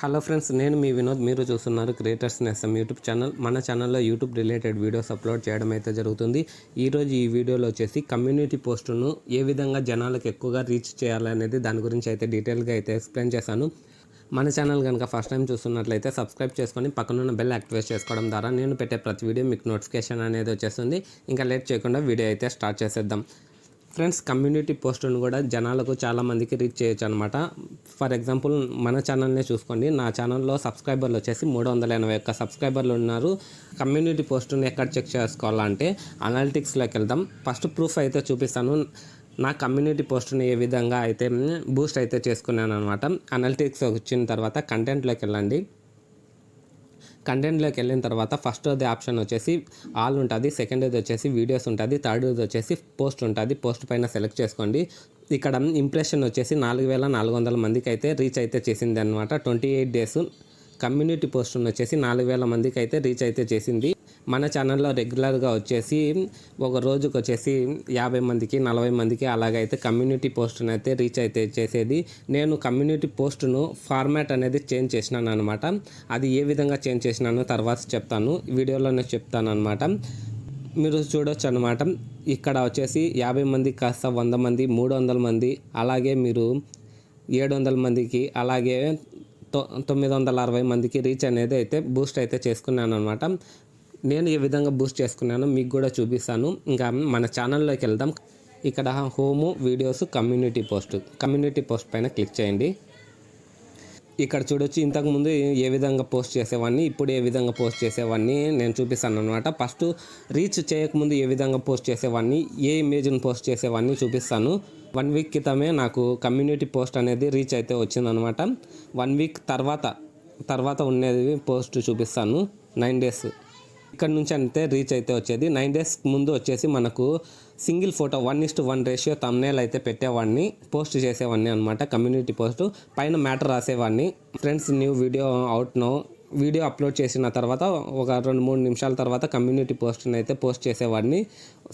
Hello friends, నేను మీ వినోద్. మీరు చూస్తున్నారు క్రియేటర్స్ నేస్తం యూట్యూబ్ ఛానల్. మన ఛానల్లో యూట్యూబ్ రిలేటెడ్ వీడియోస్ అప్లోడ్ చేయడం అయితే జరుగుతుంది. ఈరోజు ఈ వీడియోలో వచ్చేసి కమ్యూనిటీ పోస్టును ఏ విధంగా జనాలకు ఎక్కువగా రీచ్ చేయాలనేది దాని గురించి అయితే డీటెయిల్గా అయితే ఎక్స్ప్లెయిన్ చేశాను. మన ఛానల్ కనుక ఫస్ట్ టైం చూస్తున్నట్లయితే సబ్స్క్రైబ్ చేసుకొని పక్కనున్న బెల్ యాక్టివేట్ చేసుకోవడం ద్వారా నేను పెట్టే ప్రతి వీడియో మీకు నోటిఫికేషన్ అనేది వచ్చేస్తుంది. ఇంకా లేట్ చేయకుండా వీడియో అయితే స్టార్ట్ చేసేద్దాం. ఫ్రెండ్స్, కమ్యూనిటీ పోస్టును కూడా జనాలకు చాలామందికి రీచ్ చేయొచ్చు అనమాట. ఫర్ ఎగ్జాంపుల్ మన ఛానల్నే చూసుకోండి. నా ఛానల్లో సబ్స్క్రైబర్లు వచ్చేసి 381 సబ్స్క్రైబర్లు ఉన్నారు. కమ్యూనిటీ పోస్టును ఎక్కడ చెక్ చేసుకోవాలంటే అనలిటిక్స్లోకి వెళ్దాం. ఫస్ట్ ప్రూఫ్ అయితే చూపిస్తాను. నా కమ్యూనిటీ పోస్టుని ఏ విధంగా అయితే బూస్ట్ అయితే చేసుకున్నాను అనమాట. అనలిటిక్స్ వచ్చిన తర్వాత కంటెంట్లోకి వెళ్ళండి. కంటెంట్లోకి వెళ్ళిన తర్వాత ఫస్ట్ అది ఆప్షన్ వచ్చేసి ఆల్ ఉంటుంది, సెకండ్ వచ్చేసి వీడియోస్ ఉంటుంది, థర్డ్ వచ్చేసి పోస్ట్ ఉంటుంది. పోస్ట్ పైన సెలెక్ట్ చేసుకోండి. ఇక్కడ ఇంప్రెషన్ వచ్చేసి 4400 మందికి అయితే రీచ్ అయితే చేసింది అనమాట. 28 డేస్ కమ్యూనిటీ పోస్ట్ వచ్చేసి 4000 మందికి అయితే రీచ్ అయితే చేసింది. మన ఛానల్లో రెగ్యులర్గా వచ్చేసి ఒక రోజుకి వచ్చేసి 50 మందికి 40 మందికి అలాగైతే కమ్యూనిటీ పోస్ట్ని అయితే రీచ్ అయితే చేసేది. నేను కమ్యూనిటీ పోస్ట్ను ఫార్మాట్ అనేది చేంజ్ చేసినాను అనమాట. అది ఏ విధంగా చేంజ్ చేసినానో తర్వాత చెప్తాను, వీడియోలోనే చెప్తాను అనమాట. మీరు చూడొచ్చు అనమాట. ఇక్కడ వచ్చేసి 50 మందికి కాస్త 100 మంది, 300 మంది, అలాగే మీరు 700 మందికి, అలాగే 960 మందికి రీచ్ అనేది అయితే బూస్ట్ అయితే చేసుకున్నాను అనమాట. నేను ఏ విధంగా బూస్ట్ చేసుకున్నానో మీకు కూడా చూపిస్తాను. ఇంకా మన ఛానల్లోకి వెళ్దాం. ఇక్కడ హోము, వీడియోస్, కమ్యూనిటీ పోస్ట్ పైన క్లిక్ చేయండి. ఇక్కడ చూడొచ్చు, ఇంతకుముందు ఏ విధంగా పోస్ట్ చేసేవాడిని, ఇప్పుడు ఏ విధంగా పోస్ట్ చేసేవాడిని నేను చూపిస్తాను అనమాట. ఫస్ట్ రీచ్ చేయకముందు ఏ విధంగా పోస్ట్ చేసేవాడిని, ఏ ఇమేజ్ని పోస్ట్ చేసేవాడిని చూపిస్తాను. 1 వీక్ క్రితమే నాకు కమ్యూనిటీ పోస్ట్ అనేది రీచ్ అయితే వచ్చిందనమాట. 1 వీక్ తర్వాత ఉండేది పోస్ట్ చూపిస్తాను. 9 డేస్ ఇక్కడ నుంచి అంతే రీచ్ అయితే వచ్చేది. 9 డేస్ ముందు వచ్చేసి మనకు సింగిల్ ఫోటో 1:1 రేషియో థంబ్నెయిల్ అయితే పెట్టేవాడిని, పోస్ట్ చేసేవాడిని అనమాట. కమ్యూనిటీ పోస్ట్ పైన మ్యాటర్ రాసేవాడిని. Friends, new video out no. Video upload చేసిన తర్వాత ఒక 2-3 నిమిషాల తర్వాత కమ్యూనిటీ పోస్ట్ని అయితే పోస్ట్ చేసేవాడిని.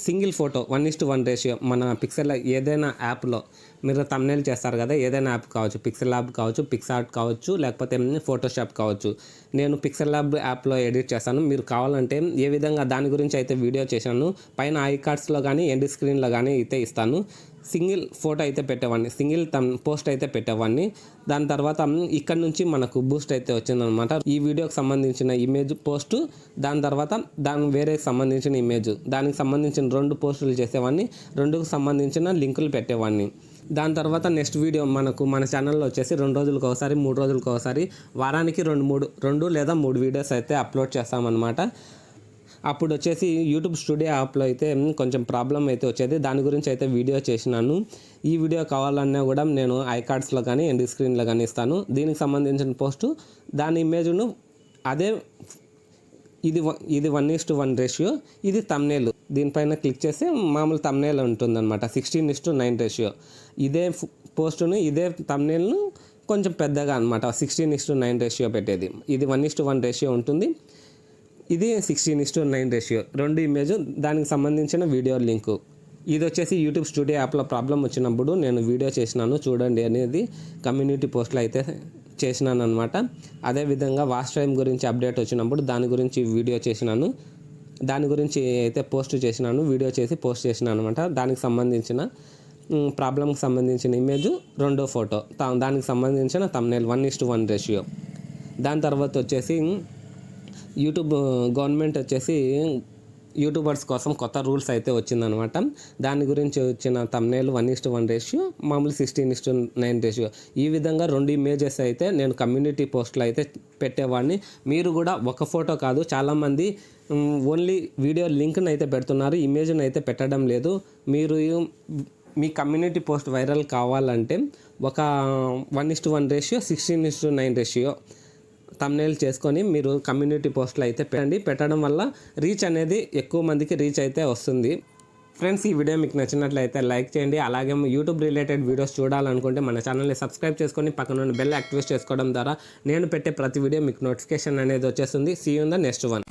Single photo 1:1 ratio. మన పిక్సెల్ ఏదైనా యాప్లో మీరు థంబ్నెయిల్ చేస్తారు కదా, ఏదైనా యాప్ కావచ్చు, పిక్సెల్ ల్యాబ్ కావచ్చు, పిక్సార్ట్ కావచ్చు, లేకపోతే ఫోటోషాప్ కావచ్చు. నేను పిక్సెల్ ల్యాబ్ యాప్లో ఎడిట్ చేస్తాను. మీరు కావాలంటే ఏ విధంగా దాని గురించి అయితే వీడియో చేశాను. పైన ఐ కార్డ్స్లో కానీ ఎండ్ స్క్రీన్లో కానీ అయితే ఇస్తాను. సింగిల్ ఫోటో అయితే పెట్టేవాడిని, సింగిల్ పోస్ట్ అయితే పెట్టేవాడిని. దాని తర్వాత ఇక్కడ నుంచి మనకు బూస్ట్ అయితే వచ్చిందనమాట. ఈ వీడియోకి సంబంధించిన ఇమేజ్ పోస్ట్, దాని తర్వాత వేరే సంబంధించిన ఇమేజ్, దానికి సంబంధించిన 2 పోస్టులు చేసేవాడిని, 2కు సంబంధించిన లింకులు పెట్టేవాడిని. దాని తర్వాత నెక్స్ట్ వీడియో మన ఛానల్లో వచ్చేసి 2 రోజులకు ఒకసారి, 3 రోజులకు ఒకసారి, వారానికి 2 లేదా 3 వీడియోస్ అయితే అప్లోడ్ చేస్తామన్నమాట. అప్పుడు వచ్చేసి యూట్యూబ్ స్టూడియో యాప్లో అయితే కొంచెం ప్రాబ్లం అయితే వచ్చేది. దాని గురించి అయితే వీడియో చేసినాను. ఈ వీడియో కావాలన్నా కూడా నేను ఐ కార్డ్స్లో కానీ ఎండ్ స్క్రీన్లో కానీ ఇస్తాను. దీనికి సంబంధించిన పోస్టు, దాని ఇమేజ్ను అదే ఇది 1:1 రేషియో. ఇది థంబ్నెయిల్. దీనిపైన క్లిక్ చేస్తే మామూలు థంబ్నెయిల్ ఉంటుందన్నమాట. 16:9 రేషియో. ఇదే పోస్టును, ఇదే థంబ్నెయిల్ను కొంచెం పెద్దగా అనమాట 16:9 రేషియో పెట్టేది. ఇది 1:1 రేషియో ఉంటుంది, ఇది 16:9 రేషియో. 2 ఇమేజ్, దానికి సంబంధించిన వీడియో లింకు. ఇది వచ్చేసి యూట్యూబ్ స్టూడియో యాప్లో ప్రాబ్లం వచ్చినప్పుడు నేను వీడియో చేసినాను, చూడండి అనేది కమ్యూనిటీ పోస్ట్లో అయితే చేసినాను అనమాట. అదేవిధంగా వాచ్ టైం గురించి అప్డేట్ వచ్చినప్పుడు దాని గురించి వీడియో చేసినాను. దాని గురించి అయితే పోస్ట్ చేసినాను, వీడియో చేసి పోస్ట్ చేసినాను అనమాట. దానికి సంబంధించిన ప్రాబ్లంకి సంబంధించిన ఇమేజ్, 2వ ఫోటో, దానికి సంబంధించిన థంబ్నెయిల్ 1:1 రేషియో. దాని తర్వాత వచ్చేసి యూట్యూబ్ గవర్నమెంట్ వచ్చేసి యూట్యూబర్స్ కోసం కొత్త రూల్స్ అయితే వచ్చిందనమాట. దాని గురించి వచ్చిన థంబ్నెయిల్ 1:1 రేషియో, మామూలు 16:9 రేషియో. ఈ విధంగా 2 ఇమేజెస్ అయితే నేను కమ్యూనిటీ పోస్ట్లో అయితే పెట్టేవాడిని. మీరు కూడా ఒక ఫోటో కాదు, చాలామంది ఓన్లీ వీడియో లింక్ని అయితే పెడుతున్నారు, ఇమేజ్ని అయితే పెట్టడం లేదు. మీరు మీ కమ్యూనిటీ పోస్ట్ వైరల్ కావాలంటే ఒక 1:1 రేషియో, 16:9 రేషియో థంబ్నెయిల్ చేసుకొని మీరు కమ్యూనిటీ పోస్ట్లో అయితే పెట్టడం వల్ల రీచ్ అనేది ఎక్కువ మందికి రీచ్ అయితే వస్తుంది. ఫ్రెండ్స్, ఈ వీడియో మీకు నచ్చినట్లయితే లైక్ చేయండి. అలాగే యూట్యూబ్ రిలేటెడ్ వీడియోస్ చూడాలనుకుంటే మన ఛానల్ని సబ్స్క్రైబ్ చేసుకొని పక్కన ఉన్న బెల్ యాక్టివేట్ చేసుకోవడం ద్వారా నేను పెట్టే ప్రతి వీడియో మీకు నోటిఫికేషన్ అనేది వచ్చేస్తుంది. See you in the next one.